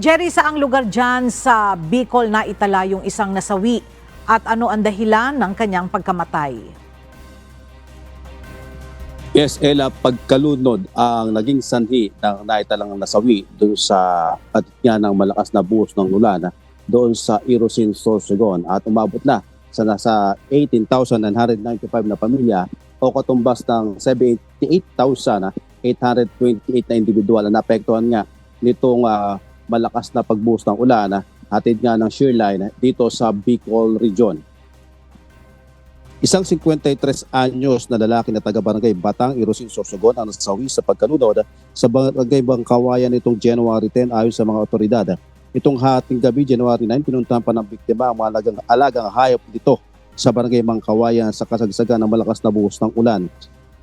Jerry, saang lugar dyan sa Bicol na itala yung isang nasawi at ano ang dahilan ng kanyang pagkamatay? Yes, Ella, pagkalunod ang naging sanhi ng naitalang nasawi doon sa patitnya ng malakas na buhos ng ulan doon sa Irosin, Sorsogon at umabot na sa nasa 18,995 na pamilya o katumbas ng 78,828 na individual na naapektuhan nga nitong malakas na pagbuhos ng ulan hatid nga ng shear line dito sa Bicol Region. Isang 53 anyos na lalaki na taga-barangay Batang, Irosin, Sorsogon ang nasawi sa pagkalunod sa barangay Bangkawayan nitong January 10 ayon sa mga otoridad. Itong hating gabi, January 9, pinuntahan pa ng biktima ang mga alagang hayop dito sa barangay Bangkawayan sa kasagsagan ng malakas na buhos ng ulan.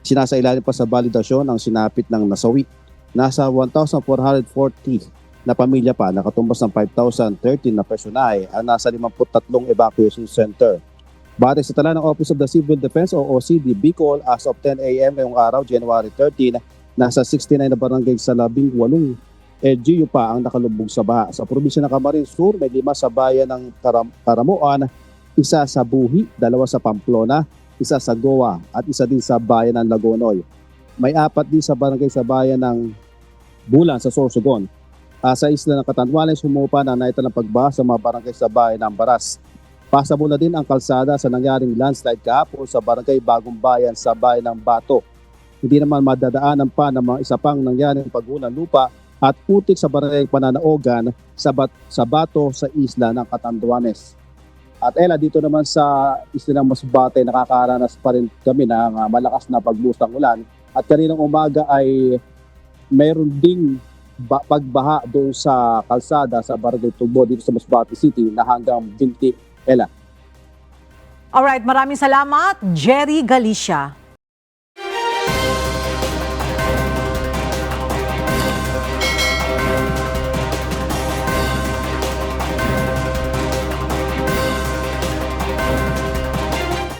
Sinasailalim pa sa validasyon ang sinapit ng nasawi. Nasa 1,440 na pamilya pa, nakatumbas ng 5,013 na personahe ang nasa 53 evacuation center. Batay sa tala ng Office of the Civil Defense o OCD Bicol, as of 10 a.m. ngayong araw, January 13, nasa 69 na barangay sa 18 LGU pa ang nakalubog sa baha. Sa probinsya ng Camarines Sur, may 5 sa bayan ng Caramuan, 1 sa Buhi, 2 sa Pamplona, 1 sa Goa at 1 din sa bayan ng Lagonoy. May 4 din sa barangay sa bayan ng Bulan sa Sorsogon. Sa isla ng Catanduanes, humupa na naitalang pagbaha sa mga barangay sa bayan ng Baras. Pasabo na din ang kalsada sa nangyaring landslide kahapon sa barangay Bagong Bayan sa bayan ng Bato. Hindi naman madadaanan pa ng mga isa pang nangyaring paggulan lupa at putik sa barangay Pananaogan sa Bato sa isla ng Catanduanes. At Ella, dito naman sa isla ng Masbate, nakakaranas pa rin kami ng malakas na pagbuhos ng ulan. At kaninang umaga ay mayroon ding pagbaha doon sa kalsada sa barangay Tubo dito sa Masbate City na hanggang 20. Ella. Alright, maraming salamat, Jerry Galicia.